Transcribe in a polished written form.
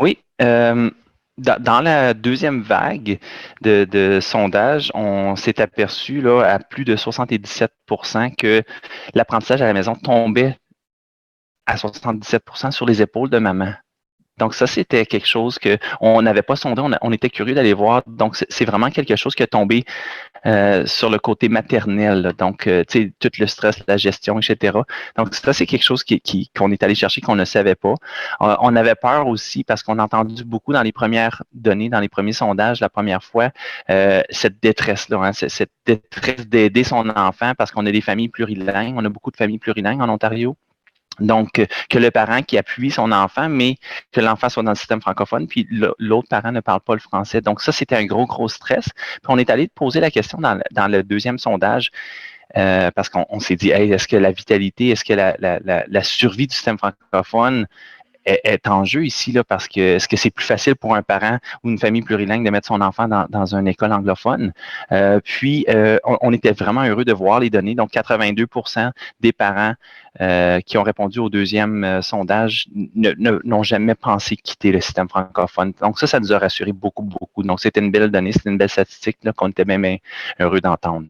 Oui, dans la deuxième vague de sondage, on s'est aperçu là, à plus de 77% que l'apprentissage à la maison tombait à 77% sur les épaules de maman. Donc ça, c'était quelque chose qu'on n'avait pas sondé, on était curieux d'aller voir. Donc c'est vraiment quelque chose qui est tombé sur le côté maternel. Là. Donc, tu sais, tout le stress, la gestion, etc. Donc, ça, c'est quelque chose qu'on est allé chercher qu'on ne savait pas. On avait peur aussi parce qu'on a entendu beaucoup dans les premières données, dans les premiers sondages, la première fois, cette détresse-là, hein, cette détresse d'aider son enfant parce qu'on a des familles plurilingues. On a beaucoup de familles plurilingues en Ontario. Donc, que le parent qui appuie son enfant, mais que l'enfant soit dans le système francophone, puis l'autre parent ne parle pas le français. Donc, ça, c'était un gros, gros stress. Puis, on est allé poser la question dans le deuxième sondage, parce qu'on s'est dit, hey, est-ce que la vitalité, est-ce que la survie du système francophone est en jeu ici, là, parce que est-ce que c'est plus facile pour un parent ou une famille plurilingue de mettre son enfant dans une école anglophone? On était vraiment heureux de voir les données. Donc, 82% des parents qui ont répondu au deuxième sondage n'ont jamais pensé quitter le système francophone. Donc, ça nous a rassuré beaucoup, beaucoup. Donc, c'était une belle donnée, c'était une belle statistique là, qu'on était même heureux d'entendre.